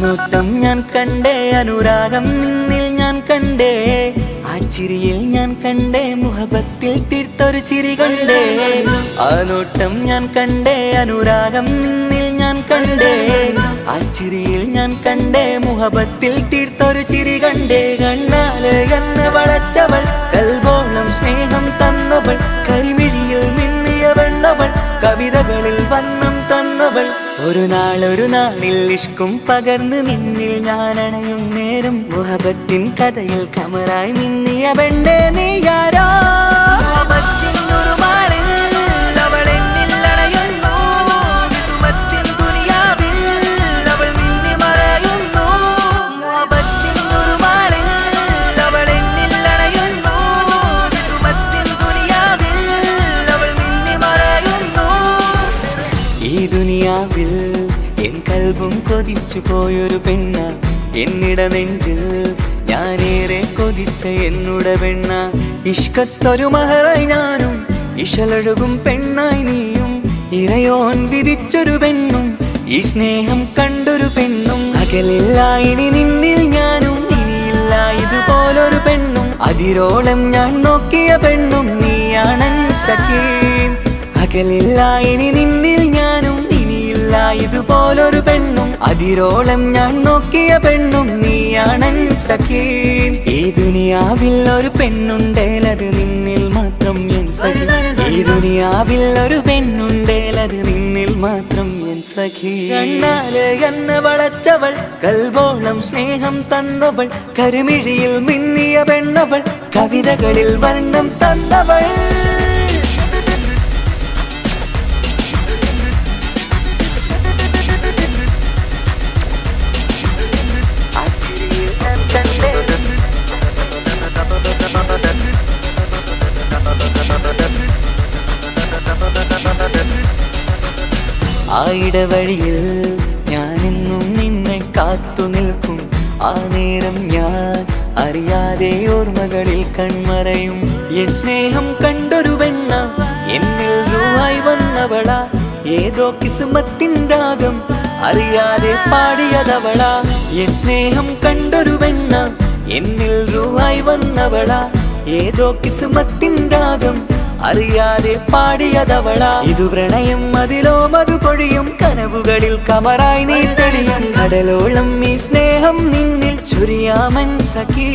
നോട്ടം ഞാൻ കണ്ടേ, അനുരാഗം നിന്നിൽ ഞാൻ കണ്ടേ, ആ ചിരിയിൽ ഞാൻ കണ്ടേ, മുഹബത്തിൽ തീർത്തൊരു ചിരി കണ്ടേ. ആ നോട്ടം ഞാൻ കണ്ടേ, അനുരാഗം നിന്നിൽ ഞാൻ കണ്ടേ, ആ ചിരിയിൽ ഞാൻ കണ്ടേ, മുഹബത്തിൽ തീർത്തൊരു ചിരി കണ്ടേ. കണ്ണാല് എന്നെ വളച്ചവൾ, കൽബോളം സ്നേഹം തന്നവൾ, കരിമിഴിയിൽ മിന്നിയ വെണ്ണവൾ, കവിതകളിൽ വന്നം തന്നവൾ. ഒരു നാളിൽ ഇഷ്കും പകർന്ന് നിന്നിൽ ഞാൻ അണയും നേരം, മുഹബത്തിൻ കഥയിൽ കമറായി മിന്നിയ പെണ്ണേ നീയാരോ. ഈ ദുനിയാവിൽ എൻ കൽബും കൊതിച്ചു പോയൊരു പെണ്ണ, എന്നിട നെഞ്ചിൽ ഞാനേറെ കൊതിച്ച എന്നുട പെണ്ണ. ഇഷ്കത്തൊരു മഹറായി ഞാനും, ഇശലൊഴുകും പെണ്ണായി നീയും, ഇറയോൻ വിധിച്ചൊരു പെണ്ണും, ഈ സ്നേഹം കണ്ടൊരു പെണ്ണും. അകലില്ല ഇനി നിന്നിൽ ഞാനും, ഇനിയില്ല ഇതുപോലൊരു പെണ്ണും. അതിരോളം ഞാൻ നോക്കിയ പെണ്ണും നീയാണൻ സഖീ. അകലില്ല ഇനി നിന്നിൽ ഞാനും, ഇനിയില്ല ഇതുപോലൊരു പെണ്ണും. അതിരോളം ഞാൻ നോക്കിയ പെണ്ണും നീയാണൻ സഖീ. ഈ ദുനിയാവിൽ ഒരു പെണ്ണുണ്ടേലത് നിന്നിൽ മാത്രം എൻ സഖി. ഈ ദുനിയാവിൽ ഒരു പെണ്ണുണ്ടേലത് നിന്നിൽ മാത്രം എൻ സഖി. കണ്ണാല് എന്നെ വളച്ചവൾ, കൽബോളം സ്നേഹം തന്നവൾ, കരിമിഴിയിൽ മിന്നിയ പെണ്ണവൾ, കവിതകളിൽ വർണ്ണം തന്നവൾ. ആ ഇടവഴിയിൽ ഞാനെന്നും നിന്നെ കാത്തു നിൽക്കും, ആ നേരം ഞാൻ അറിയാതെ ഓർമ്മകളിൽ കൺമറയും. എൻ സ്നേഹം കണ്ടൊരു പെണ്ണ, എന്നിൽ രൂപായി വന്നവളാ, ഏതോ കിസ്മത്തിൻ രാഗം അറിയാതെ പാടിയതവളാ. എൻ സ്നേഹം കണ്ടൊരു പെണ്ണ, എന്നിൽ രൂപായി വന്നവളാ, ഏതോ കിസ്മത്തിൻ രാഗം അറിയാതെ പാടിയതവളാ. ഇതു പ്രണയം അതിലോ മധു പൊഴിയും, കനവുകളിൽ കമറായി നീ തെളിയും. കടലോളം ഈ സ്നേഹം നിന്നിൽ ചൊരിയാമൻ സഖീ.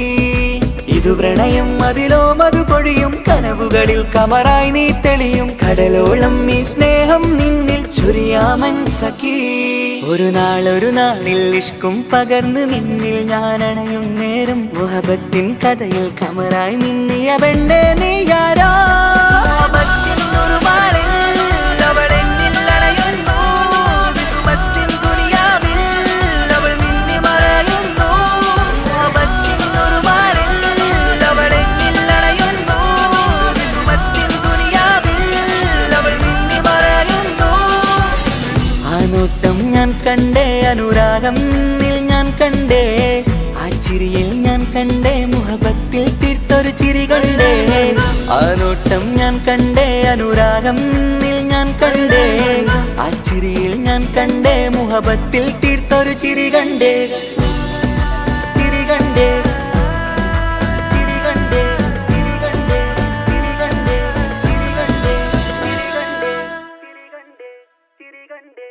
ഇതു പ്രണയം അതിലോ മധു പൊഴിയും, കനവുകളിൽ കമറായി നീ തെളിയും. കടലോളം ഈ സ്നേഹം നിന്നിൽ ചൊരിയാമൻ സഖീ. ഒരു നാളിൽ ഇഷ്കും പകർന്ന് നിന്നിൽ ഞാൻ അണയും നേരം, മുഹബത്തിൻ കഥയിൽ കമറായി മിന്നിയ പെണ്ണേ നീയാരോ. നോട്ടം ഞാൻ കണ്ടേ, അനുരാഗം നിന്നിൽ ഞാൻ കണ്ടേ, ആ ചിരിയിൽ ഞാൻ കണ്ടേ, മുഹബത്തിൽ തീർത്തൊരു ചിരി കണ്ടേ. ആ നോട്ടം ഞാൻ കണ്ടേ, അനുരാഗം നിന്നിൽ ഞാൻ കണ്ടേ, ആ ചിരിയിൽ ഞാൻ കണ്ടേ, മുഹബത്തിൽ തീർത്തൊരു ചിരി കണ്ടേ. ചിരി കണ്ടേ, ചിരി കണ്ടേ, ചിരി കണ്ടേ, ചിരി കണ്ടേ, ചിരി കണ്ടേ, ചിരി കണ്ടേ, ചിരി കണ്ടേ, ചിരി കണ്ടേ.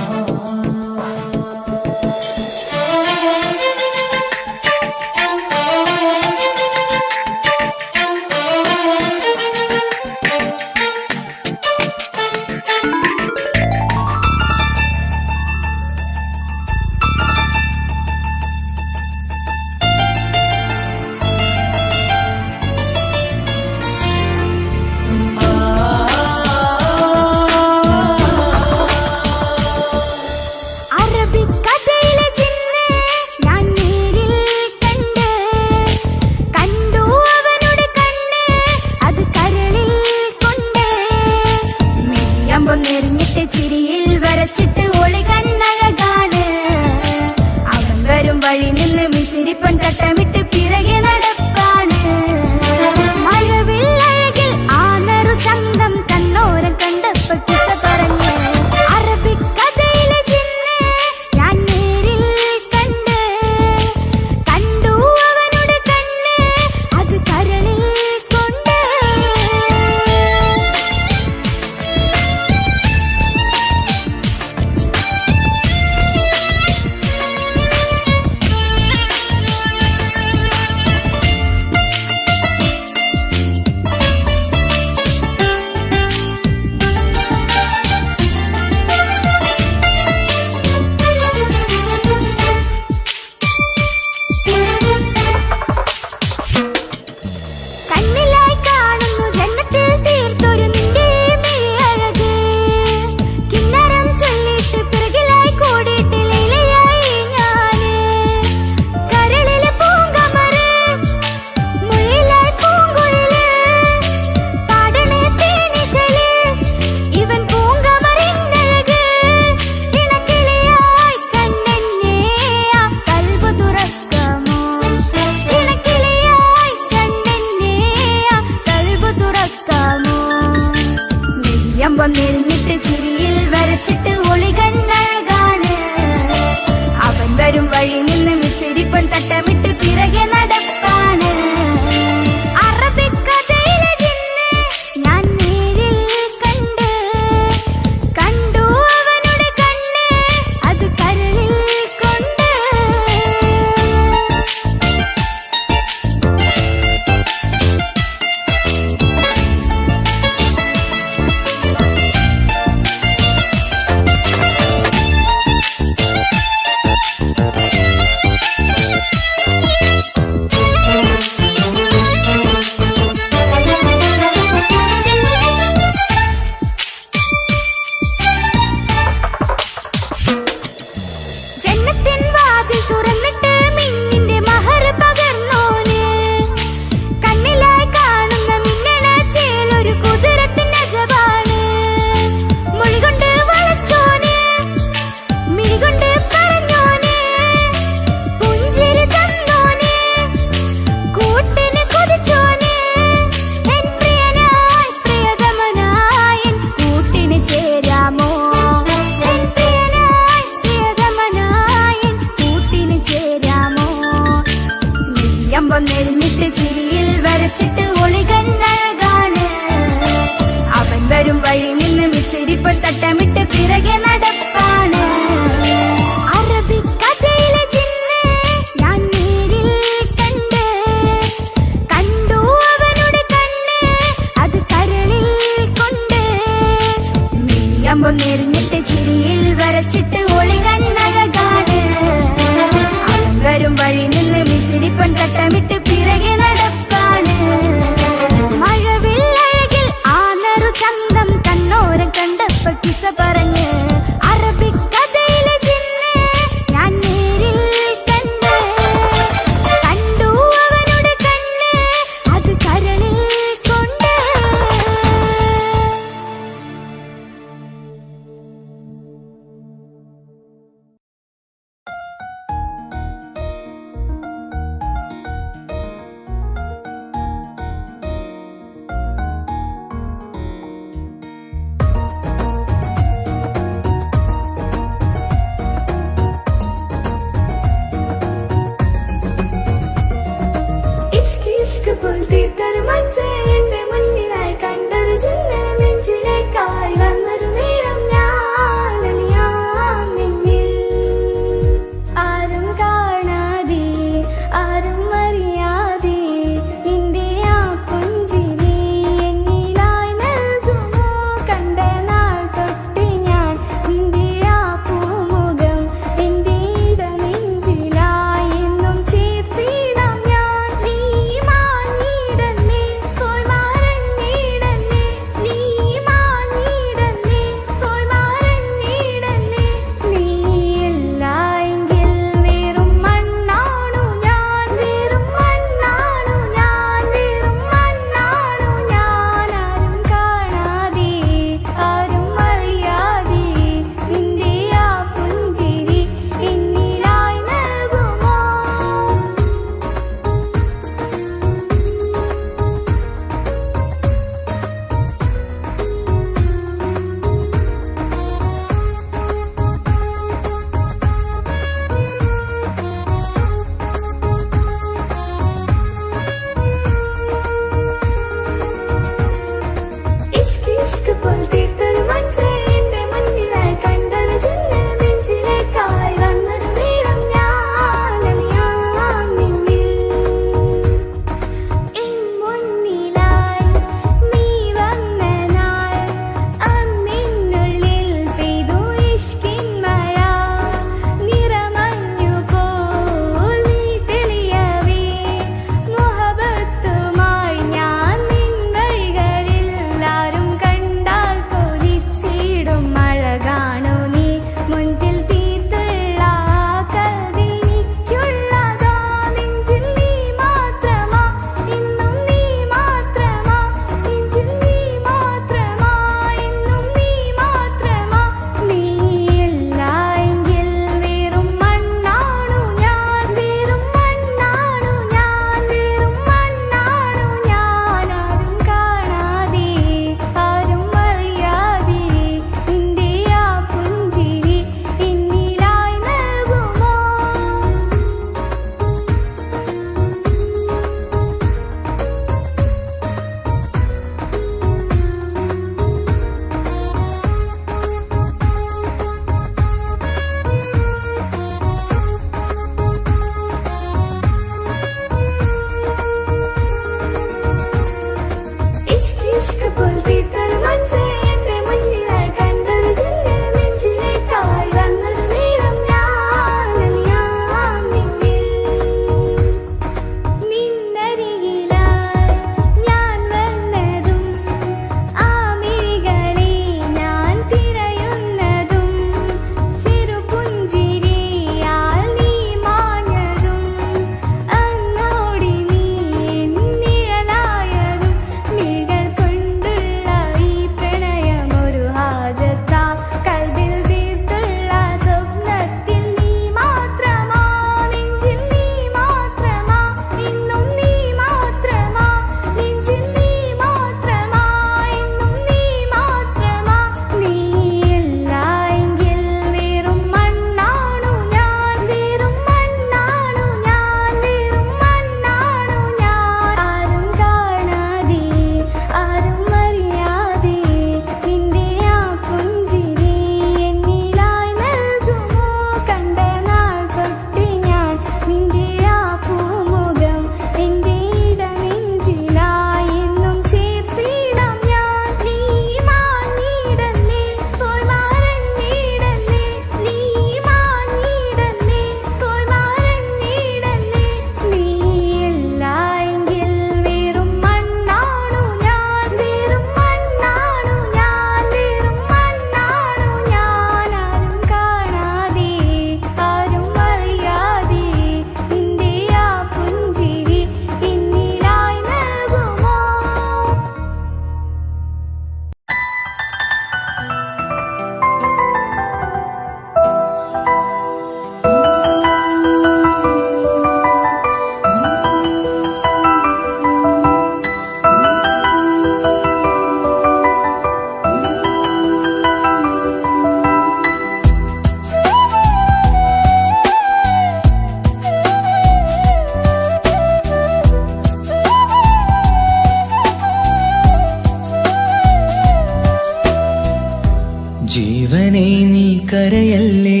കരയല്ലേ,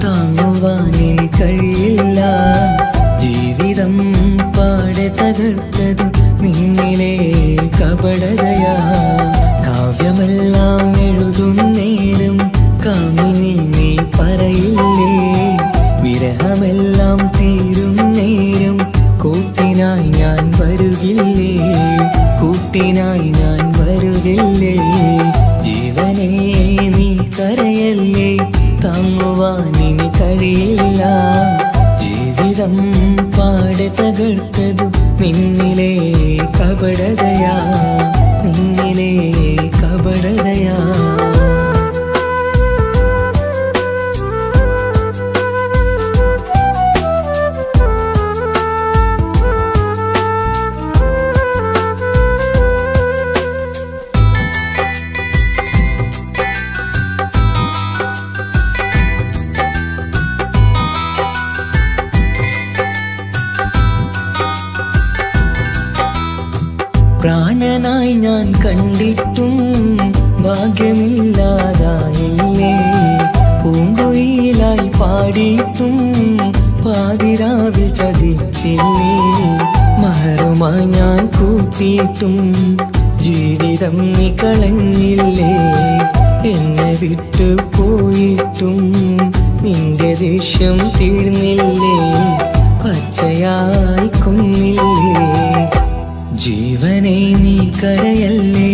താങ്ങുവാനിനി കഴിയില്ല. ജീവിതം പാടെ തകർത്തതു നിന്നിലെ കപടതയാ. കാവ്യമെല്ലാം എഴുതും നേരം കാമിനി നീ പറയില്ലേ, വിരഹമെല്ലാം തീരും നേരം കൂട്ടിനായി ഞാൻ വരുകില്ലേ, കൂട്ടിനായി ഞാൻ വരുകില്ലേ. ജീവനേ നീ കരയല്ലേ, താങ്ങുവാനിനി കഴിയില്ല. ജീവിതം പാടെ തകർത്തതു നിന്നിലെ കപടതയാ, നിന്നിലെ കപടതയാ. പ്രാണനായി ഞാൻ കണ്ടിട്ടും ഭാഗ്യമില്ലാതായില്ലേ, പൂങ്കുയിലായി പാടിയിട്ടും പാതിരാവിൽ ചതിച്ചില്ലേ. മഹറുമായി ഞാൻ കൂട്ടിയിട്ടും ജീവിതം നീ കളഞ്ഞില്ലേ, എന്നെ വിട്ടു പോയിട്ടും നിന്റെ ദേഷ്യം തീർന്നില്ലേ, പച്ചയായി കൊന്നില്ലേ. ജീവനെ നീ കരയല്ലേ,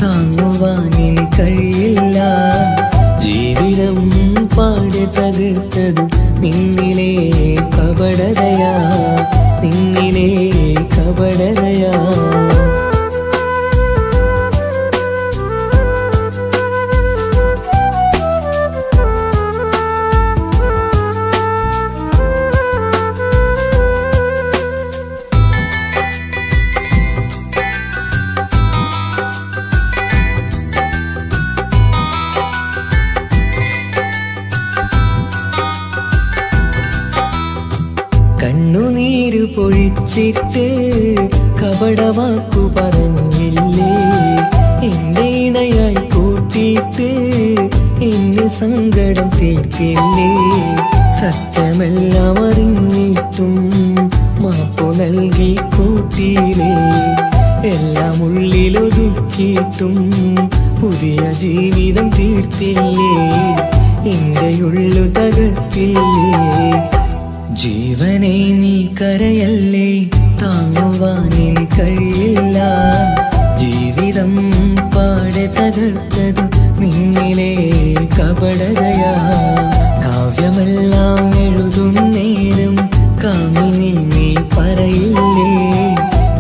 താങ്ങുവാനിനി കഴിയില്ല. ജീവിതം പാടെ തകർത്തതു നിന്നിലെ കപടതയാ, നിന്നിലെ കപടതയാ. കണ്ണുനീര് പൊഴിച്ചിട്ട് കപടവാക്കു പറഞ്ഞില്ലേ, എന്റെ ഇണയായി കൂട്ടിയിട്ട് എന്നെ സങ്കടം തീർത്തില്ലേ. സത്യമെല്ലാം അറിഞ്ഞിട്ടും മാപ്പു നൽകി കൂട്ടിയില്ലേ, എല്ലാം ഉള്ളിലൊതുക്കിയിട്ടും പുതിയ ജീവിതം തീർത്തില്ലേ, എന്റെ ഉള്ളു തകർത്തില്ലേ. ജീവനെ നീ കരയല്ലേ, താങ്ങുവാനിനി കഴിയില്ല. ജീവിതം പാടെ തകർത്തതു നിന്നിലെ കപടതയാ. കാവ്യമെല്ലാം എഴുതും നേരം കാമിനി നീ പറയില്ലേ,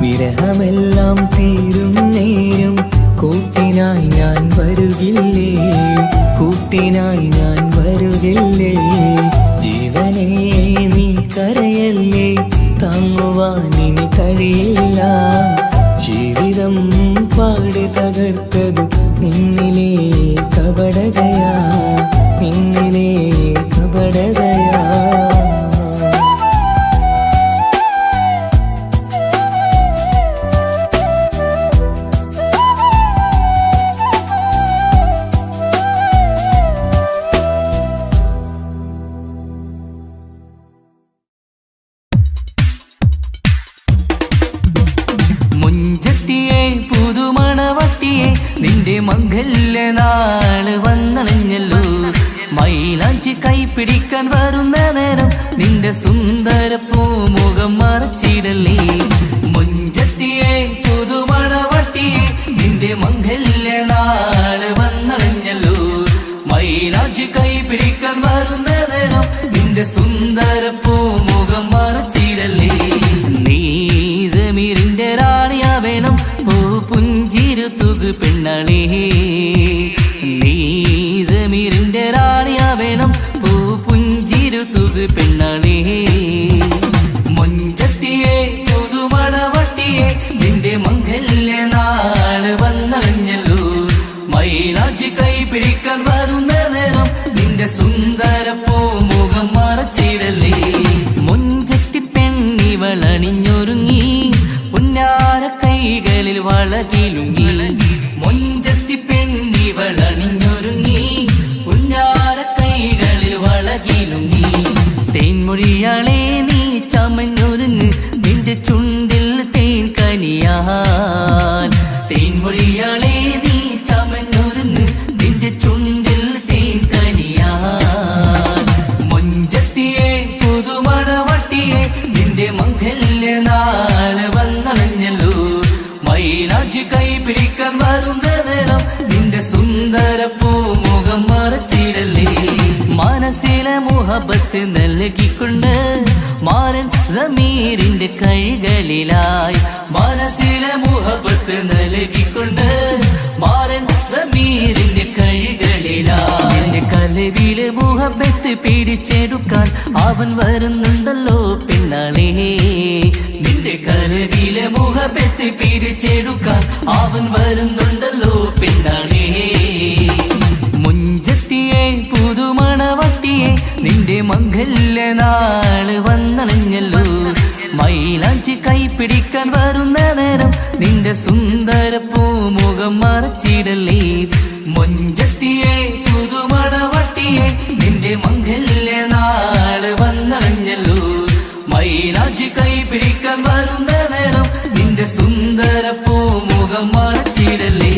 വിരഹമെല്ലാം തീരും നേരം കൂട്ടിനായി ഞാൻ വരുകില്ലേ, കൂട്ടിനായി ഞാൻ വരുകില്ലേ. ജീവനേ നീ കരയല്ലേ, താങ്ങുവാനിനി കഴിയില്ല. ജീവിതം പാടെ തകർത്തതു നിന്നിലെ കപടതയാ, നിന്നിലെ കപടതയാ. മുഞ്ചത്തിയെ പുതുമണവട്ടിയെ നിന്റെ മംഗല്യ നാള് വന്നണഞ്ഞല്ലോ. മൈലാഞ്ചി കൈപ്പിടിക്കാൻ വരുന്ന നേരം നിന്റെ സുന്ദര പൂമുഖം മറച്ചിടല്ലേ. മുഞ്ചത്തിയെ പുതുമണവട്ടിയെ നിന്റെ മംഗല്യ നാള് വന്നണഞ്ഞല്ലോ. മൈലാഞ്ചി കൈപ്പിടിക്കാൻ വരുന്ന നേരം നിന്റെ സുന്ദര പൂമുഖം മറച്ചിടല്ലേ. നീ ജമീറിന്റെ റാണിയാ വേണം, പൂ പുഞ്ചിരു തുകു പെണ്ണളേ. നീ ജമീറിന്റെ റാണിയാ വേണം, പൂ പുഞ്ചിരു തുകു പെണ്ണളേ. മുഞ്ചത്തിയെ പുതുമണവട്ടിയെ നിന്റെ മംഗല്യ നാള് വന്നണഞ്ഞല്ലോ. മൈലാഞ്ചി കൈപിടിക്കാൻ വരുന്ന നേരം നിന്റെ സുന്ദര പൂമുഖം മറച്ചിടല്ലേ. മുഞ്ചത്തി പെണ്ണിവളണിഞ്ഞൊരുങ്ങി പുന്നാര കൈകളിൽ വളകിലുങ്ങി. മുഞ്ചത്തി പെണ്ണിവളണിഞ്ഞൊരുങ്ങി പുന്നാര കൈകൾ മുഹബത്ത് നൽകിക്കൊണ്ട് മാരൻ സമീറിന്റെ കൈകളിലായി മനസ്സിലെ മുഹബത്ത് നൽകിക്കൊണ്ട് മാരൻ സമീറിന്റെ കൈകളിലായി എന്റെ കലവിലെ മുഹബത്ത് പിടിച്ചെടുക്കാൻ അവൻ വരുന്നുണ്ടല്ലോ പെണ്ണാളേ നിന്റെ കലവിലെ മുഹബത്ത് പിടിച്ചെടുക്കാൻ അവൻ വരുന്നുണ്ടല്ലോ പെണ്ണാളേ മുഞ്ചത്തിയെ പുതുമണവട്ടിയെ നിന്റെ മംഗല്യ നാള് വന്നണഞ്ഞല്ലോ മൈലാഞ്ചി കൈ പിടിക്കാൻ വരുന്ന നേരം നിന്റെ സുന്ദര പൂമുഖം മറച്ചിടല്ലേ മുഞ്ചത്തിയെ പുതുമണവട്ടിയെ നിന്റെ മംഗല്യ നാള് വന്നണഞ്ഞല്ലോ മൈലാഞ്ചി കൈ പിടിക്കാൻ വരുന്ന നേരം നിന്റെ സുന്ദര പൂമുഖം മറച്ചിടല്ലേ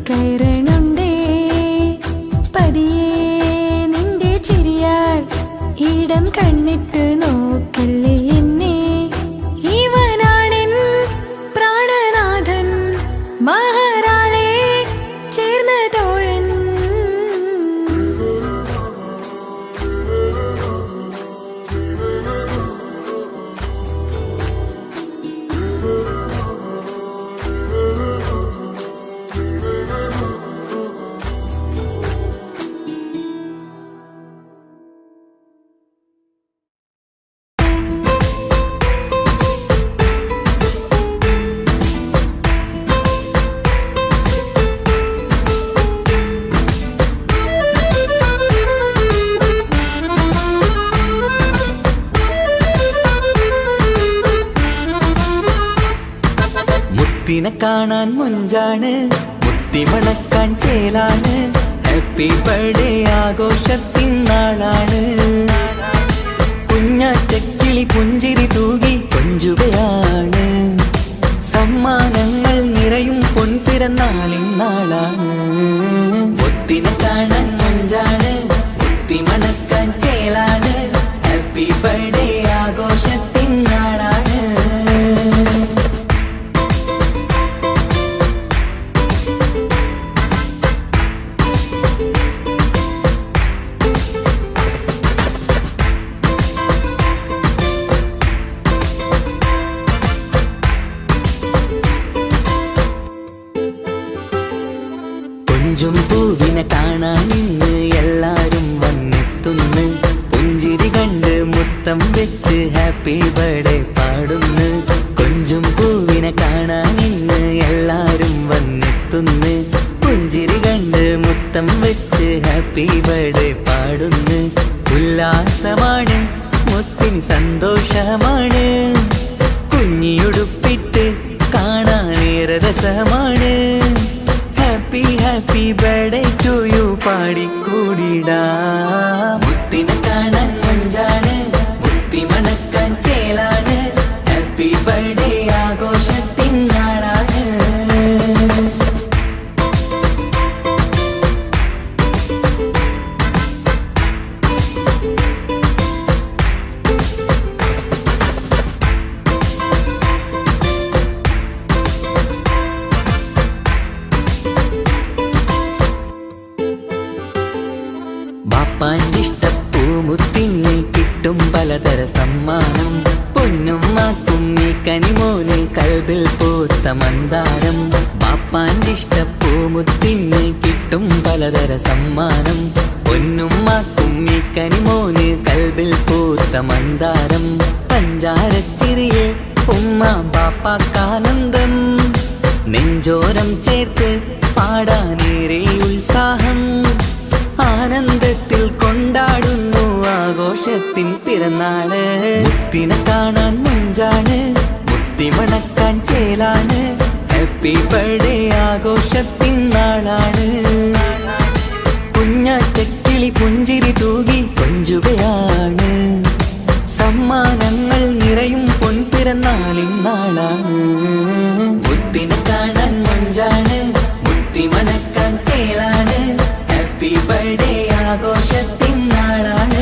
കയറണുണ്ടേ പതിയെ നിന്റെ ചിരിയാൽ ഇടം കണ്ണിട്ട് നോക്കല്ലേ എന്നെ ഇവനാണെൻ പ്രാണനാഥൻ മഹാരാലേ ചേർന്ന തോഴൻ മുത്തിനെ കാണാൻ മുഞ്ചാണ് മുത്തിമണക്കാൻ ചേലാണ് ഹാപ്പി ബർത്ത്ഡേ ആഘോഷത്തിൻ നാളാണ് കുഞ്ഞാറ്റക്കിളി പുഞ്ചിരി തൂകി കൊഞ്ചുകയാണ് സമ്മാനങ്ങൾ നിറയും പൊൻപിറന്നാളിൻ നാളാണ് മുത്തിനെ കാണാൻ മുഞ്ചാണ് മുത്തിമണക്കാൻ ചേലാണ് ഹാപ്പി ബർത്ത്ഡേ ആഘോഷത്തിൻ നാളാണ് കൊഞ്ചും പൂവിനെ കാണാൻ ഇന്ന് എല്ലാരും വന്നെത്തുന്നു പുഞ്ചിരി കണ്ട് മുത്തം വെച്ച് ഹാപ്പി ബർത്ത്ഡേ പാടുന്നു കൊഞ്ചും പൂവിനെ കാണാൻ ഇന്ന് എല്ലാരും വന്നെത്തുന്നു പുഞ്ചിരി കണ്ട് മുത്തം വെച്ച് ഹാപ്പി ബർത്ത്ഡേ പാടുന്നു ഉല്ലാസമാണ് മുത്തിന് സന്തോഷമാണ് കുഞ്ഞിയുടുപ്പിട്ട് കാണാനേറെ രസമാണ് happy happy birthday to you പാടിക്കൂടിടാ മുത്തിനെ കാണാൻ മഞ്ചാണ് മുത്തി മണക്കാൻ ചേലാണ് ഹാപ്പി ബർത്ത്ഡേ ആഘോഷത്തിൻ നാളാണ് പലതര സമ്മാനം പൊന്നുമ്മാക്കും ഈ കനിമോന് കൽബിൽ പൂത്ത മന്ദാരം ബാപ്പാന്റെ ഇഷ്ടപ്പൂമുത്തിന് കിട്ടും പലതര സമ്മാനം പൊന്നുമ്മാക്കും ഈ കനിമോന് കൽബിൽ പൂത്ത മന്ദാരം പഞ്ചാരച്ചിരിയെ ഉമ്മ ബാപ്പാക്കാനന്ദം നെഞ്ചോരം ചേർത്ത് പാടാനേറെ ഉത്സാഹം ആനന്ദത്തിൽ കൊണ്ടാടുന്നു ആഘോഷത്തിൻ പിറന്നാള് മുത്തിനെ കാണാൻ മുഞ്ചാണ് മുത്തി മണക്കാൻ ചേലാണ് ഹാപ്പി ബർത്ത്ഡേ ആഘോഷത്തിൻ നാളാണ് കുഞ്ഞാറ്റക്കിളി പുഞ്ചിരി തൂകി കൊഞ്ചുകയാണ് സമ്മാനങ്ങൾ നിറയും പൊൻപിറന്നാളിൻ നാളാണ് മുത്തിനെ കാണാൻ മഞ്ചാണ് മുത്തി മണക്കാൻ ചേലാണ് ഹാപ്പി ബർത്ത്ഡേ ആഘോഷത്തിൻ നാളാണ്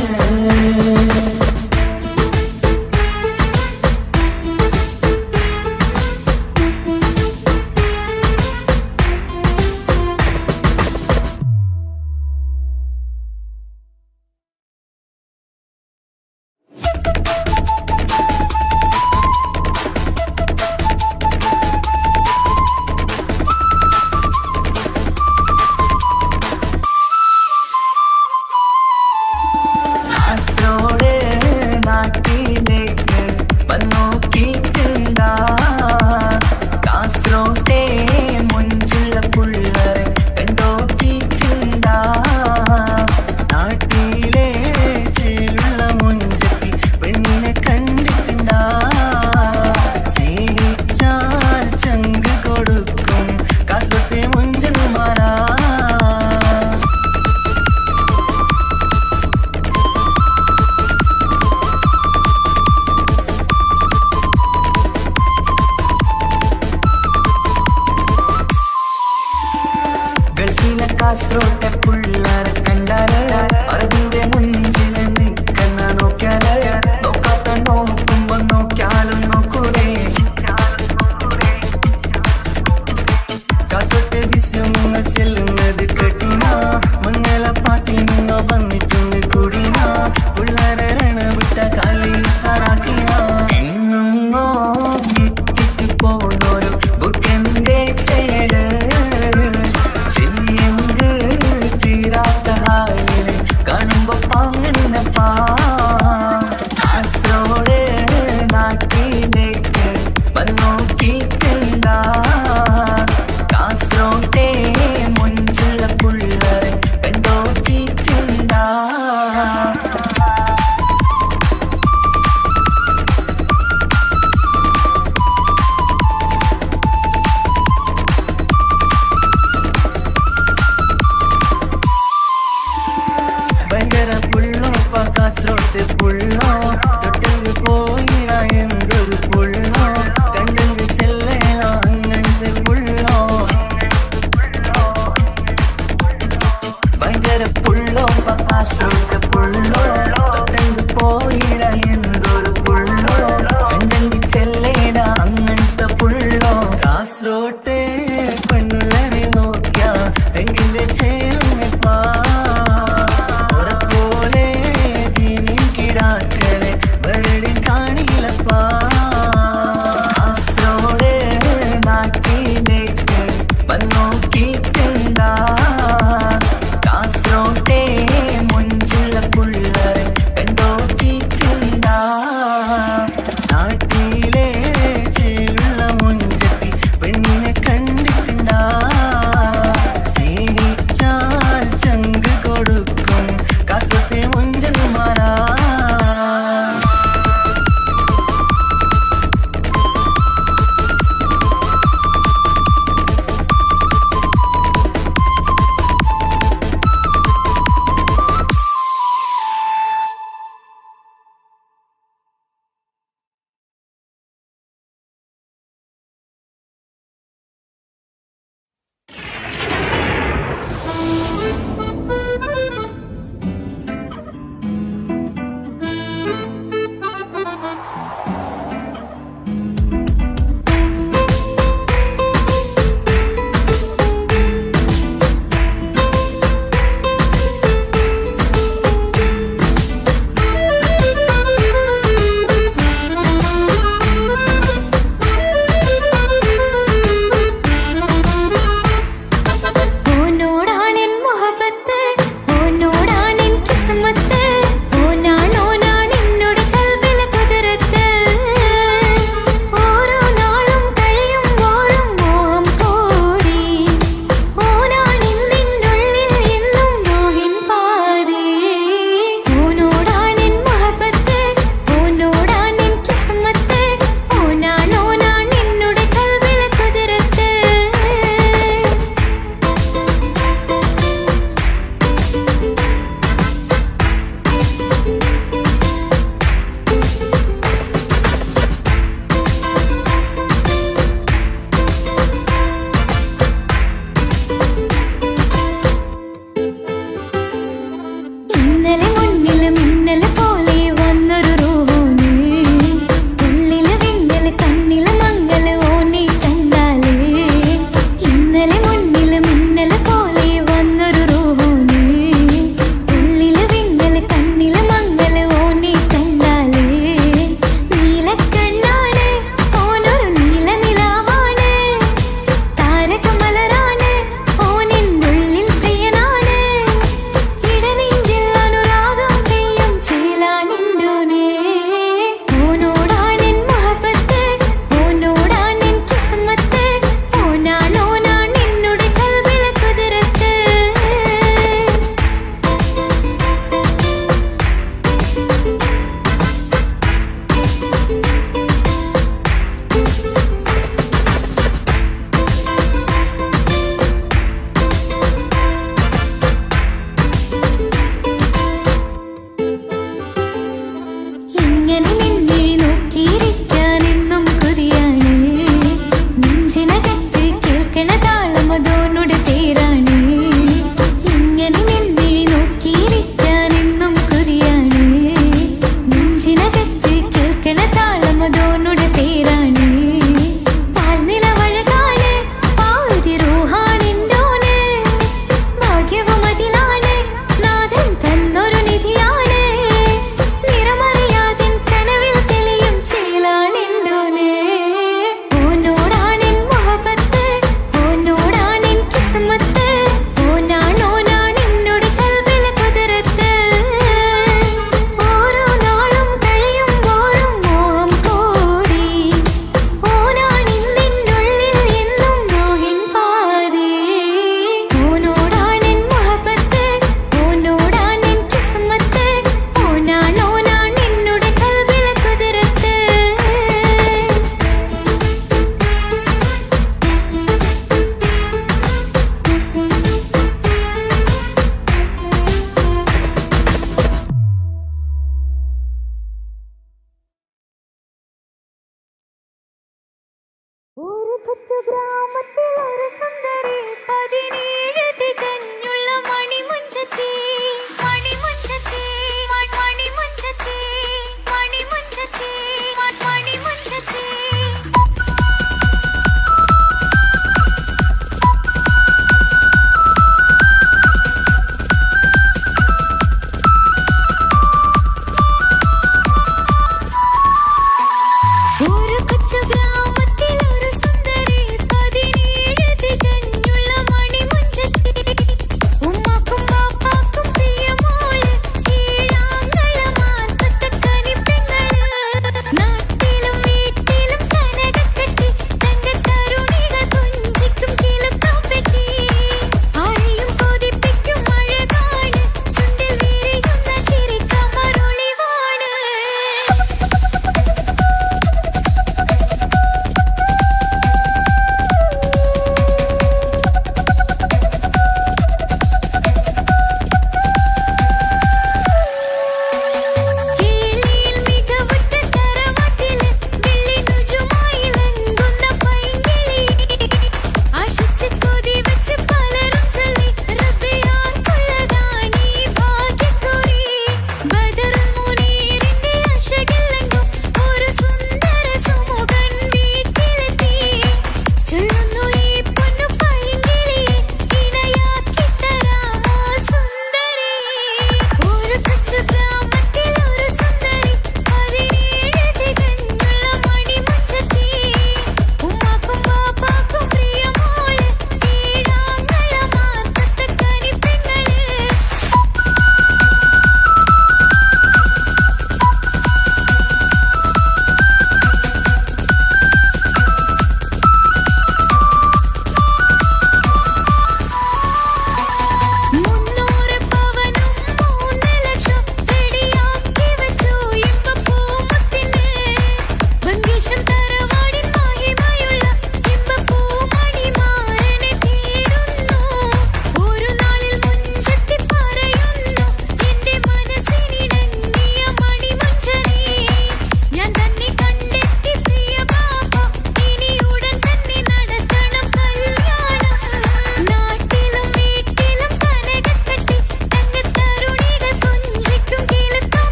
കാസർഗോട്ടെ പുള്ളാരെ കണ്ടാല് അതിന്റെ മുഞ്ചിൽ നിൽക്കുന്ന നോക്കിയാല് നോക്കാത്ത നോക്കുമ്പോ നോക്കിയാലും നോക്കൂലേ കാസർഗോട്ടെ വിസ്യങ്ങൾ ചെല്ലുന്നത് കെട്ടിന മംഗള പാട്ടിൽ നിന്നോ വന്നിട്ടുണ്ട് കുടിന പുള്ളാരെ രണവിട്ട കളി സാറാക്കിന എങ്ങോ ഇട്ടിട്ട് പോണോരു ബുക്കന്റെ ചേര് കാണുമ്പോ പാങ്ങനപ്പാ കാസർഗോഡ് നാട്ടിലേക്ക് വന്നോക്കിക്കണ്ട കാസർഗോട്ടെ മുഞ്ചുള്ള പുള്ളരെ കണ്ടോക്കിക്കണ്ട കാസർഗോട്ടെ പുള്ളോ തൊട്ടെങ്കിൽ പോയിര എന്തൊരു പുള്ളോ കണ്ടെങ്കിൽ ചെല്ലലോ അങ്ങനത്തെ പുള്ളോ ഭയങ്കര പുള്ളോ കാസർഗോട്ടെ പുള്ളോ തൊട്ടെങ്കിൽ പോയിര എന്തൊരു പുള്ളോ കണ്ടെങ്കിൽ ചെല്ലല അങ്ങനത്തെ പുള്ളോ കാസർഗോട്ടെ പെണ്ണുള്ളവരെ നോക്കിയ എങ്കിന്റെ ചേർന്നപ്പാ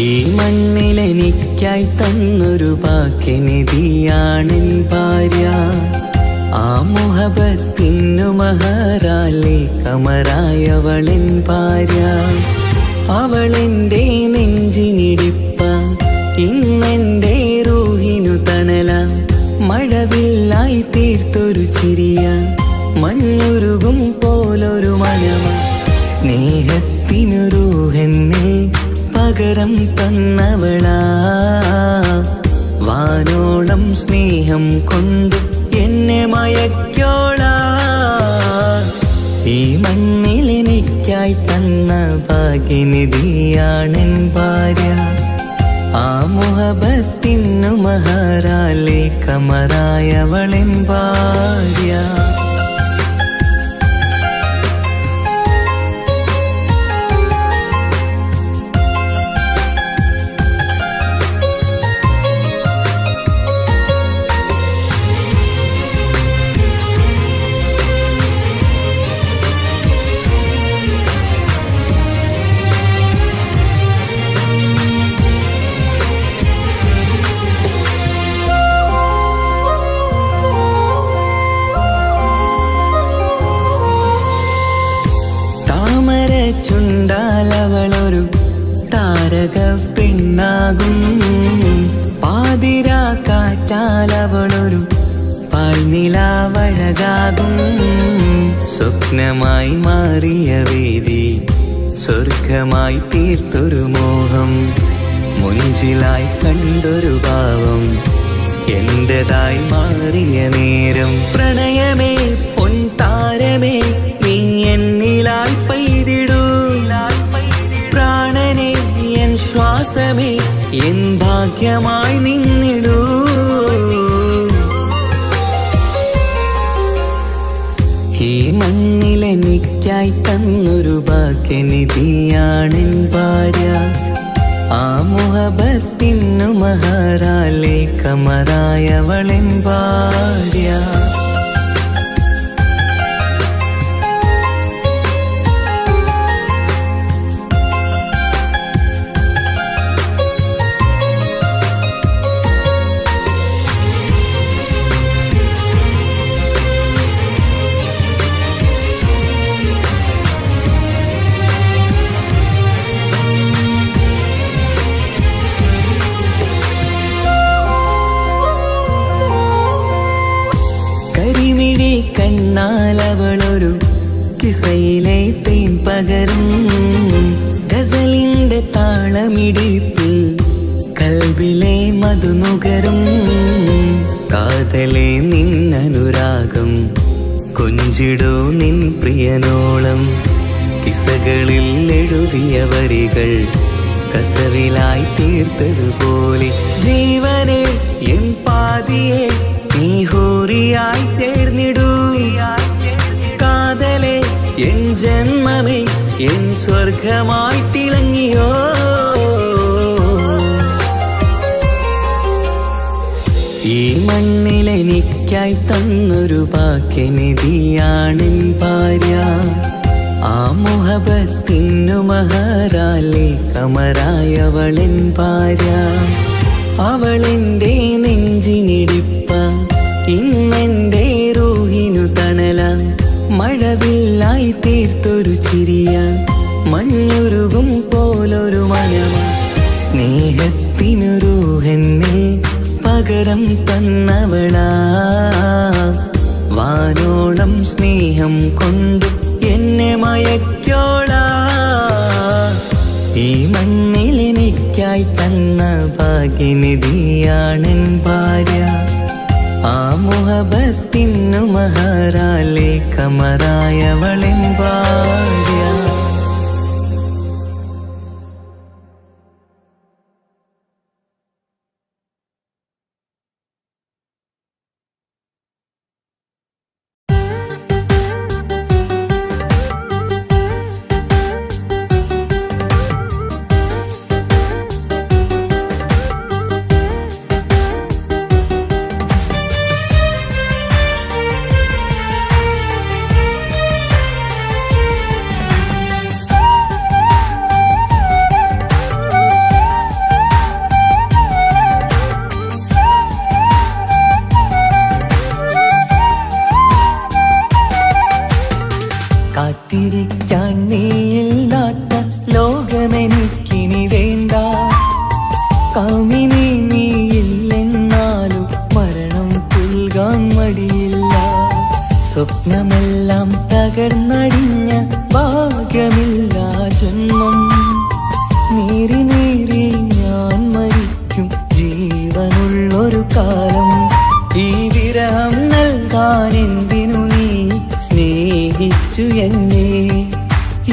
ഈ മണ്ണിലെനിക്കായി തന്നൊരു വാക്കിനിധിയാണെൻ ഭാര്യ. ആ മുഹബത്തിനു മഹറാലെ കമറായവളെൻ ഭാര്യ. അവളെൻ്റെ നെഞ്ചിനിടിപ്പ, ഇന്നെൻ്റെ റൂഹിനു തണല. മഴവില്ലായി തീർത്തൊരു ചിരിയ, മഞ്ഞുരുകും പോലൊരു മനമ. സ്നേഹത്തിനു റൂഹെന്നെ പകരം തന്നവളാ. വാനോളം സ്നേഹം കൊണ്ട് എന്നെ മയക്കോളാ. ഈ മണ്ണിൽ എനിക്കായി തന്ന ഭാഗ്യനിധിയാണെൻ ഭാര്യ. ആ മുഹബത്തിനു മഹറാലെ കമറായവളെൻ ഭാര്യ. ചുണ്ടാലവളൊരു താരക പെണ്ണാകും. പാതിരാ കാറ്റാലവളൊരു പാൽനിലാവഴകാകും. സ്വപ്നമായി മാറിയ വേദി സ്വർഗമായി തീർത്തൊരു മോഹം. മുഞ്ചിലായി കണ്ടൊരു ഭാവം എന്റേതായി മാറിയ നേരം. പ്രണയമേ പൊൻതാരമേ നീ എന്നിലായി പെയ്തിടൂ. പ്രാണനെ എൻ ശ്വാസമേ എൻ ഭാഗ്യമായി നിന്നിടൂ. ഈ മണ്ണിലെനിക്കായി തന്നൊരു ഭാഗ്യനിധിയാണെൻ ഭാര്യ. ആ മുഹബത്തിനു മഹറാലെ കമറായവളെൻ ഭാര്യ. കരിമിഴി കണ്ണാലവളൊരു കിസയിലെ തേൻ പകരും. ഗസലിന്റെ താളമിടിപ്പിൽ കൽബിലെ മധുനുകരും. കാതലെ നിന്നനുരാഗം കൊഞ്ചിടൂ നിൻ പ്രിയനോളം. കിസകളിൽ എഴുതിയ വരികൾ കസവിലായി തീർത്തതുപോലെ. ജീവനെ എൻ പാതിയെ നീ ഹൂറിയായി ചേർന്നിടൂ. കാതലെ എൻ ജന്മമേ എൻ സ്വർഗമായി തിളങ്ങിയോ. ഈ മണ്ണിലെനിക്കായി തന്നൊരു ഭാഗ്യനിധിയാണെൻ ഭാര്യ. ആ മുഹബത്തിനു മഹറാലെ കമറായവളെൻ ഭാര്യ. അവളെൻ്റെ നെഞ്ചിനിടിപ്പ, ഇന്നെൻ്റെ റൂഹിനു തണല. മഴവില്ലായി തീർത്തൊരു ചിരിയ, മഞ്ഞുരുകും പോലൊരു മനമ. സ്നേഹത്തിനു റൂഹെന്നെ പകരം തന്നവളാ. വാനോളം സ്നേഹം കൊണ്ട് എന്നെ മയക്കോളാ. ഈ മണ്ണിലെനിക്കായി തന്ന ഭാഗ്യനിധിയാണെൻ ഭാര്യ. ആ മുഹബത്തിനു മഹറാലെ കമറായവളെൻ ഭാര്യ. കാത്തിരിക്കാൻ നീയില്ലാത്ത ലോകമെനിക്കിനി വേണ്ട. കാമിനി നീയില്ലെന്നാലും മരണം പുൽകാൻ മടിയില്ല. സ്വപ്നമെല്ലാം തകർന്നടിഞ്ഞ ഭാഗ്യമില്ല ജന്മം. നീറി നീറി ഞാൻ മരിക്കും ജീവനുള്ളൊരു കാലം. ഈ വിരഹം നൽകാൻ എന്തിനു നീ സ്നേഹിച്ചു എന്നെ?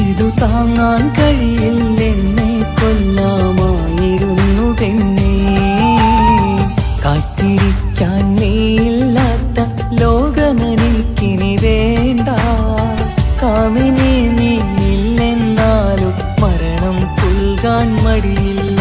ഇതു താങ്ങാൻ കഴിയില്ലെന്നെ കൊല്ലാമായിരുന്നു പെണ്ണേ. കാത്തിരിക്കാൻ നീയില്ലാത്ത ലോകമെനിക്കിനി വേണ്ട. കാമിനി നീയില്ലെന്നാലും മരണം പുൽകാൻ മടിയില്ല.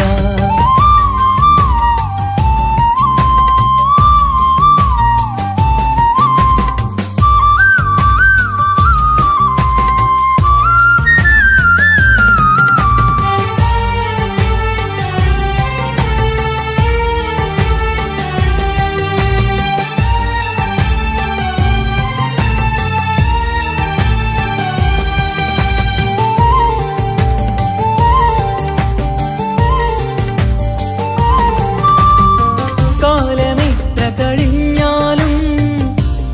കാലമിത്ര കഴിഞ്ഞാലും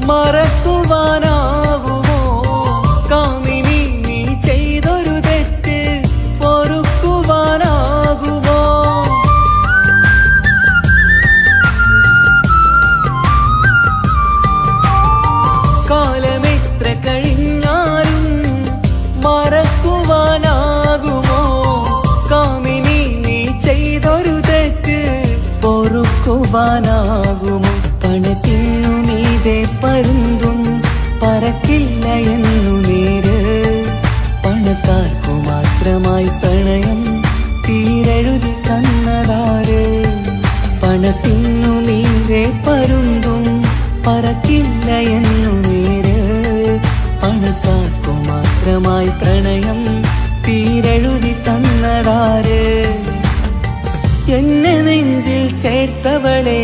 മറക്കുവാനാകുമോ? കാമിനി നീ ചെയ്തൊരു തെറ്റ് പൊറുക്കുവാനാകുമോ? കാലമിത്ര കഴിഞ്ഞാലും മറക്കുവാനാകുമോ? കാമിനി നീ ചെയ്തൊരു തെറ്റ് പൊറുക്കുവാനാകുമോ? പണത്തിനു മീതെ പരുന്തും പറക്കില്ല എന്നു നേര്. പണക്കാർക്കു മാത്രമായി പ്രണയം തീരെഴുതി തന്നതാര്? പണത്തിനു മീതെ പരുന്തും പറക്കില്ല എന്നു നേര്. പണക്കാർക്കു മാത്രമായി പ്രണയം തീരെഴുതി തന്നതാര്? എന്നെ നെഞ്ചിൽ ചേർത്തവളെ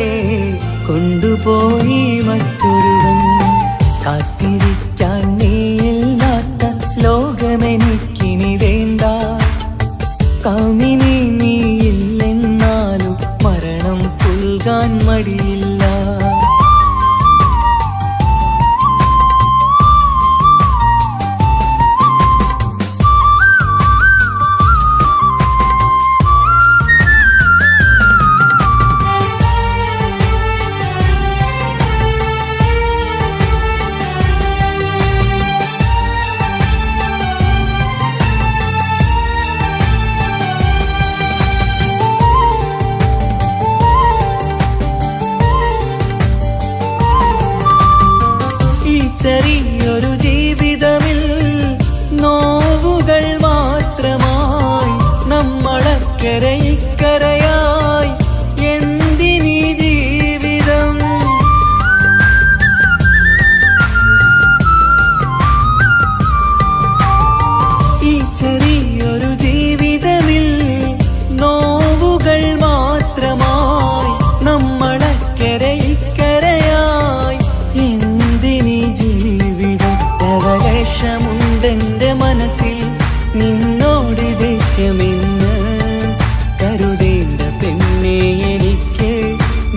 കൊണ്ടുപോയി മറ്റൊരുവൻ. കാത്തിരിക്കാൻ നീയില്ലാത്ത ലോകമെനിക്കിനി വേണ്ട. കാമിനി നീയില്ലെന്നാലും മരണം പുൽകാൻ മടിയില്ല. ചെറിയൊരു ജീവിതമിൽ നോവുകൾ മാത്രമായി നമ്മളക്കരെ ഇക്കരയായി എന്തിനീ ജീവിതം? ഈ ചെറിയൊരു ജീവിതമിൽ നോവുകൾ മാത്രമായി നമ്മളക്കരെ ഇക്കരയായി എന്തിനീ ജീവിതം? ലവലേശമുണ്ടെന്റെ മനസ്സിൽ നിന്നോട് ദേഷ്യമെന്ന് കരുതേണ്ട പെണ്ണെ എനിക്ക്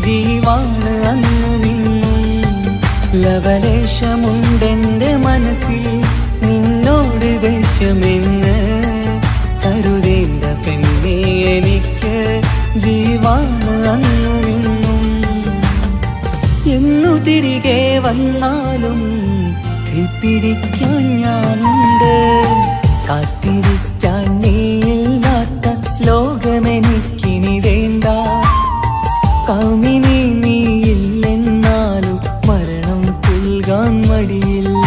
ജീവാണ് അന്നു നിന്നും. ലവലേശമുണ്ടെന്റെ മനസ്സിൽ നിന്നോട് ദേഷ്യമെന്ന് കരുതേണ്ട പെണ്ണെ എനിക്ക് ജീവാണ് അന്നു നിന്നും. എന്നു തിരികെ വന്നാലും കൈപ്പിടിക്കാൻ ഞാനുണ്ട്. കാത്തിരിക്കാൻ നീയില്ലാത്ത ലോകമെനിക്കിനി വേണ്ട. കാമിനി നീയില്ലെന്നാലും മരണം പുൽകാൻ മടിയില്ല.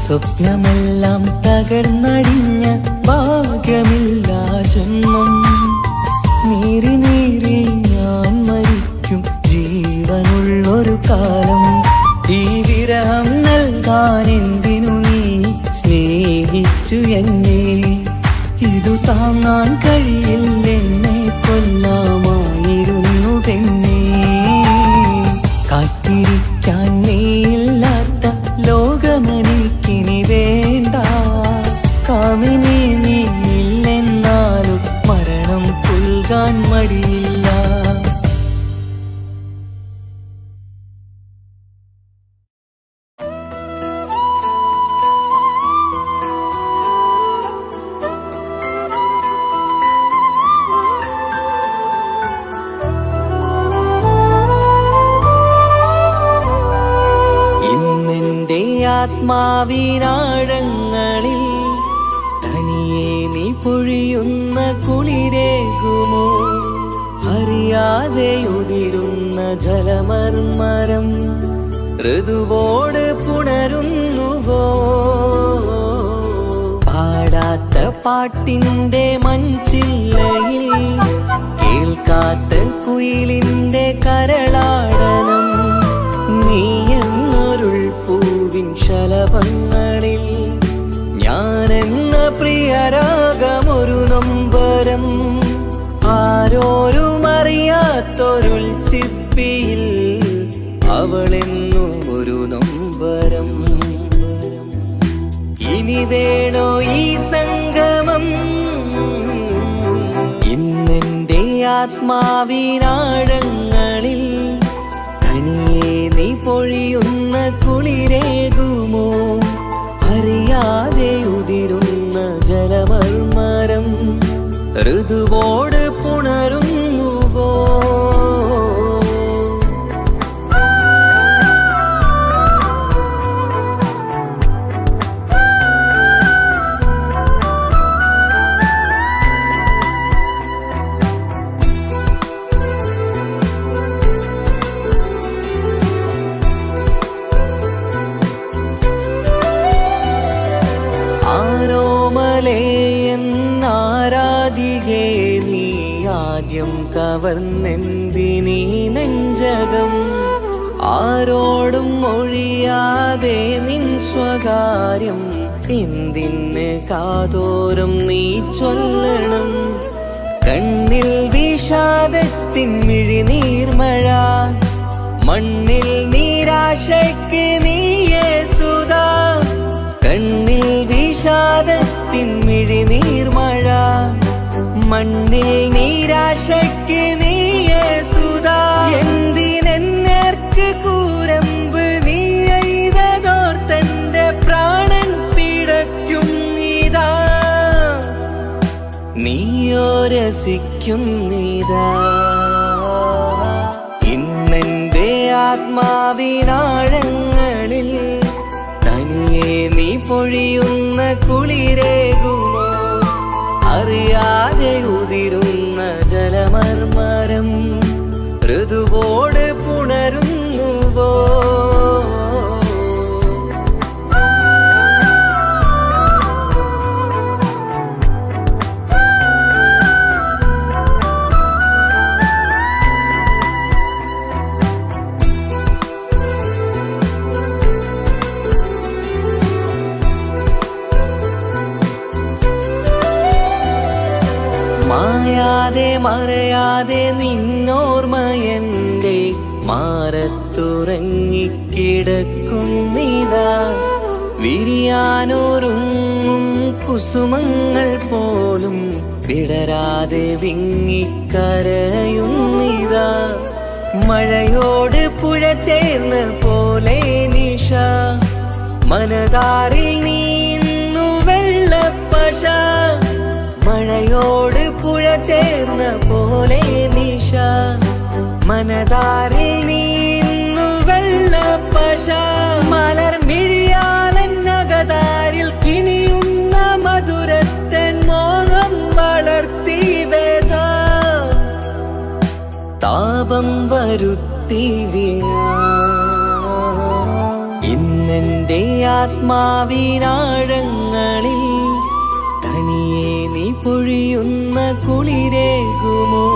സ്വപ്നമെല്ലാം തകർന്നടിഞ്ഞ ഭാഗ്യമില്ല ജന്മം. നീറി നീറി ഞാൻ മരിക്കും ജീവനുള്ളൊരു കാലം. ഈ വിരഹം നൽകാൻ എന്തിനു നീ സ്നേഹിച്ചു എന്നെ? ഇതു താങ്ങാൻ കഴിയില്ലെന്നെ കൊല്ലാമായിരുന്നു പെണ്ണേ. കാത്തിരിക്കാൻ നീയില്ലാത്ത ലോകമെനിക്കിനി വേണ്ട. ആത്മാവിനാഴങ്ങളിൽ തനിയെ നീ പൊഴിയുന്ന കുളിരേകുമോ? അറിയാതെ ഉതിരുന്ന ജലമർമരം ഋതുവോട് പുണരുന്നുവോ? പാടാത്ത പാട്ടിൻ്റെ മൺചില്ലയിൽ കേൾക്കാത്ത കുയിലിൻ്റെ കരളാടനം നീ എന്നൊരുൾ പൂവിൻ ശലഭങ്ങളിൽ ഞാനെന്ന പ്രിയരാഗമൊരു നൊമ്പരം ആരോരും അറിയാത്തൊരുൾ ചിപ്പിയിൽ അവളെന്നു ഒരു നൊമ്പരം. ഇനി വേണോ ഈ സംഗമം? ഇന്നെൻ്റെ ആത്മാവിനാഴങ്ങളിൽ തനിയെ നീ പൊഴിയുന്ന കുളിരേകുമോ? അറിയാതെ ഉതിരുന്ന ജലമർമരം ഋതുവോട് പുണരുന്നുവോ? ആരാധികേ നീ ആദ്യം കവർന്നെന്തിനീ നെഞ്ചകം? ആരോടും ഒഴിയാതെ നിൻ സ്വകാര്യം എന്തിന് കാതോരം നീ ചൊല്ലണം? കണ്ണിൽ വിഷാദത്തിൻ മിഴിനീർമഴ, മണ്ണിൽ നിരാശയ്ക്ക് നീയേ സുധാ. കണ്ണിൽ വിഷാദത്തിൻ മിഴിനീർമഴ, മണ്ണിൽ നിരാശയ്ക്ക് നീയേ സുധാ. എന്തിനെന്നേർക്ക് കൂരമ്പ് നീ എയ്തതോർത്തന്റെ പ്രാണൻ പിടയ്ക്കും നീതാ. നീയോ രസിക്കും നീതാ. ഇന്നെന്റെ ആത്മാവിനാഴങ്ങളിൽ തനിയെ നീ പൊഴിയുന്ന കുളിരേകുമോ? അറിയാതെ ഉതിരുന്ന ജലമർമരം ഋതുവോട് പുണരുന്നുവോ? മായാതെ മറയാതെ നിന്നോർമ്മയെന്റെ മാറത്തുറങ്ങിക്കിടക്കുന്നിതാ. വിരിയാനൊരുങ്ങും കുസുമങ്ങൾ പോലും വിടരാതെ വിങ്ങിക്കരയുന്നിതാ. മഴയോട് പുഴ ചേർന്ന പോലെ നിശ, മനതാറിൽ നീന്നു വെള്ളപ്പശ. മഴയോട് പുഴ ചേർന്ന പോലെ നിശ, മനതാറിൽ നീന്നു വെള്ളപ്പശ. മലർ മിഴിയാലന്നകതാരിൽ കിനിയുന്ന മധുരത്തൻ മോഹം വളർത്തി വേദ. താപം വരുത്തി വീണ ഇന്നെന്റെ ആത്മാവിനാഴങ്ങളിൽ തനിയെ നീ പൊഴിയുന്ന കുളിരേകുമോ?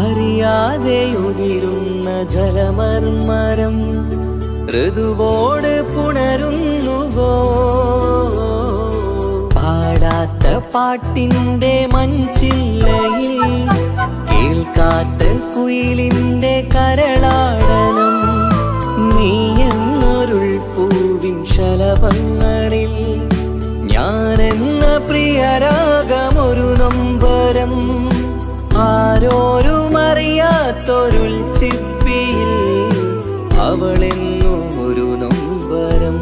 അറിയാതെ ഉതിരുന്ന ജലമർമരം ഋതുവോട് പുണരുന്നുവോ? പാടാത്ത പാട്ടിൻ്റെ മൺചില്ലയിൽ കേൾക്കാത്ത കുയിലിൻ്റെ കരളാടനം നീ എന്നൊരുൾ പൂവിൻ ശലഭങ്ങളിൽ ഞാനെന്ന പ്രിയരാഗമൊരു നൊമ്പരം ആരോരും അറിയാത്തൊരുൾ ചിപ്പിയിൽ അവളെന്നും ഒരു നൊമ്പരം.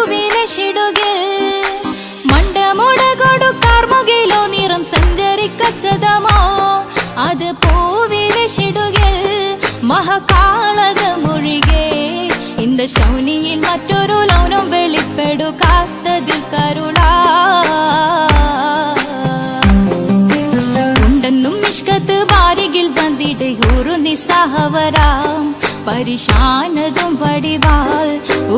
പൂവിലശിടുകിൽ മണ്ടമുടകൊടു കാർമുകിലോ നിറം സഞ്ചരിക്കച്ചതമോ അത് പൂവിലശിടുകിൽ മഹകാളകമൊഴികെ இந்த ശൗനിയിൽ മറ്റൊരു ലൗനം വെളിപ്പെടു കാത്തതിൽ കരുളാ ഉണ്ടെന്നും ഇഷ്കത്ത് വാരികിൽ വന്നിട്ട് ഒരു നിസ്സഹവരാം പരിശാനതും വടിവാൾ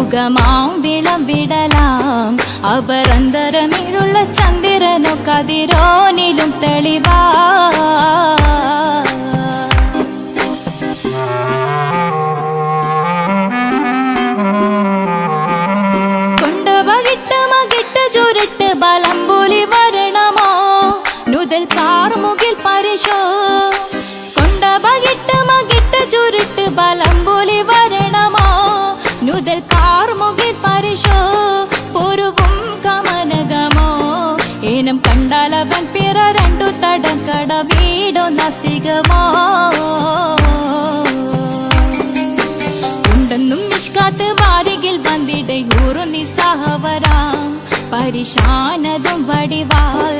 ഉഗമാം വിളംവിടലാം അവർ അന്തരമിഴുള്ള ചന്ദ്രനോ കതിരോനിലും തെളിവാ ചുരുട്ട് ബലംപുലി വരണമോ നുതൽ കാർമുകിൽ പരിശോ കൊണ്ടപകിട്ട് മകിട്ട് ചുരുട്ട് ബലംപുലി വരണമോ നുതൽ കാർമുകിൽ പരിശോ പൊരുവും കമനകമോ ഏനം കണ്ടാലവൻ പിറ രണ്ടു തടം കട വീടോ നസികമോ ഉണ്ടെന്നും നിഷ്കാത്ത് വാരികിൽ വന്നിടെ ഊറു നിസ്സഹവരാം പരിശാനതും വടിവാൾ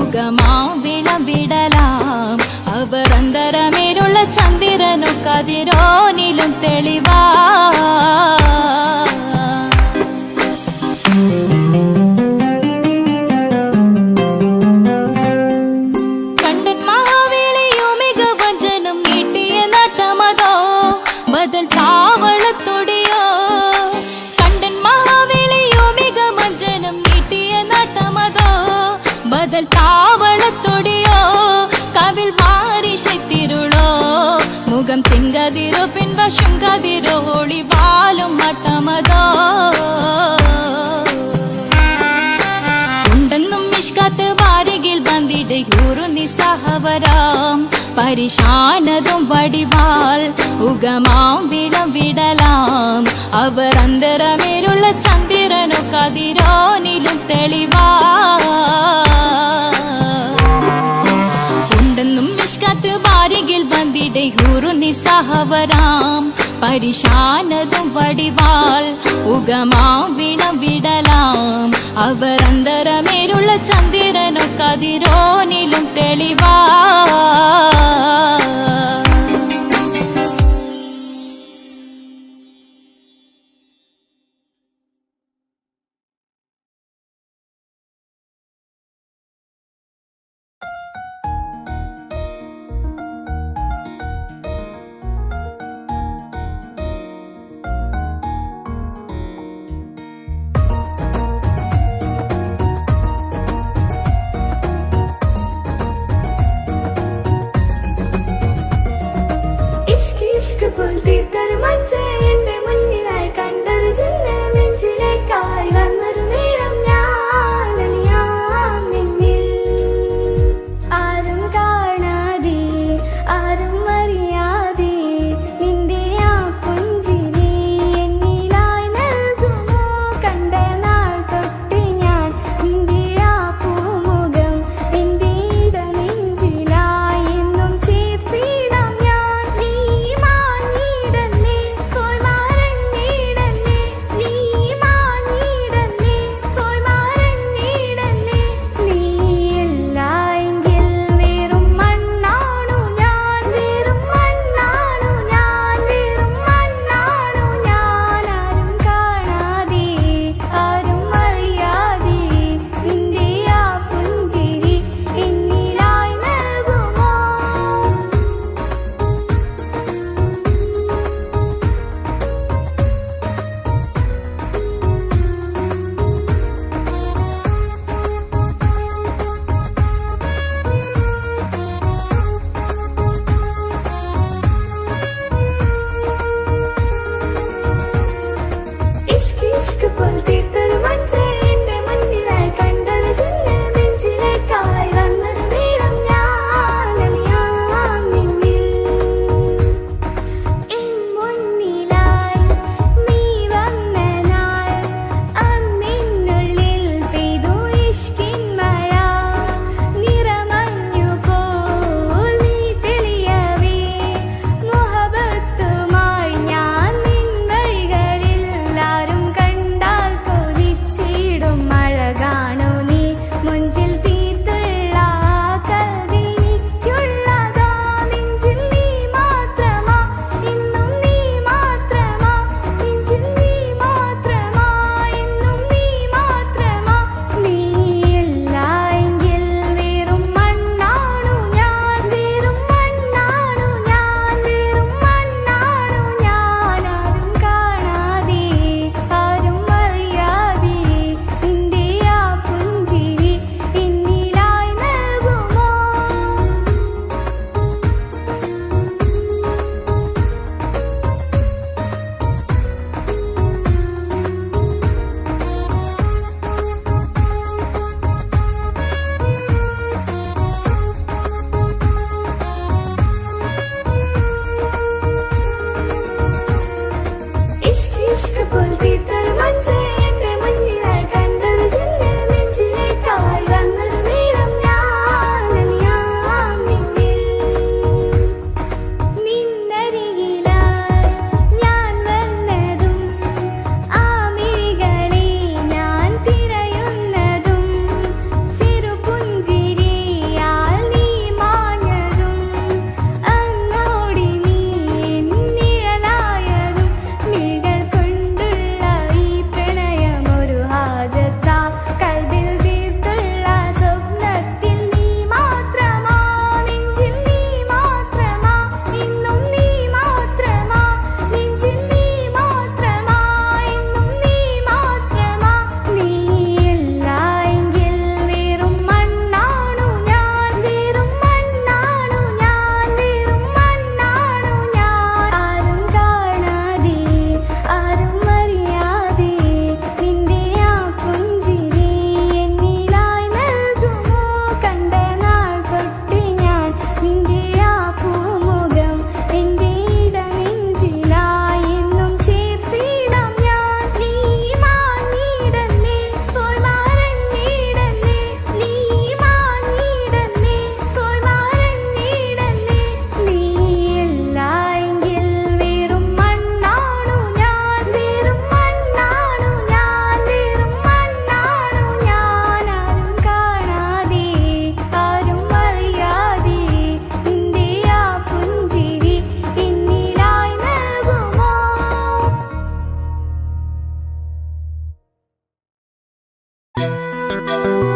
ഉഗമാം വിളംവിടലാം അവർ അന്തരമേലുള്ള ചന്ദ്രനോ കതിരോനിലും തെളിവാ കണ്ടൻ മഹാവേളിയോ മികവഞ്ചനും നീട്ടിയ നട്ടമതോ ബദൽ താവളത്തൊടിയോ കണ്ടൻ മഹാവേളിയോ മികവഞ്ചനും നീട്ടിയ നട്ടമതോ ബദൽ താവളത്തൊടിയോ കവിൽ മാറിശത്തിരുളോ മുഖം ചെങ്കതിരോ പിൻവശം കതിരോ ഒളിവാലും മട്ടമതോ ഉണ്ടെന്നും നിഷ്കാത്ത് വാരികിൽ വന്നിടെ ഊറു നിസ്സഹവരാം പരിശാനതും വടിവാൾ ഉഗമാം വിളംവിടലാം അവർ അന്തരമേലുള്ള ചന്ദ്രനോ കതിരോനിലും തെളിവാ ഉണ്ടെന്നും നിഷ്കാത്ത് വാരികിൽ വന്നിടെ ഊറു നിസ്സഹവരാം പരിശാനതും വടിവാൾ ഉഗമാം വിളംവിടലാം അവർ അന്തരമേലുള്ള ചന്ദ്രനോ കതിരോനിലും തെളിവാ ഇഷ്ക് പോൽ തീർത്തൊരു മച്ച എന്റെ മുന്നിലായി കണ്ടൊരു ജന്മ നെഞ്ചിലേക്കായി വന്നൊരു നേരം ഞാൻ നിന്നിൽ ആരും കാണാതെ ആരും അറിയാതെ നിന്റെ ആ പുഞ്ചിരി എന്നിലായി നൽകുമോ കണ്ട നാൾ തൊട്ട് ഞാൻ നിന്റെ ആ പൂമുഖം എന്റെ ഇടനെഞ്ചിലായി എന്നും ചേർത്തിടാം ഞാൻ നീ മാഞ്ഞിട ആ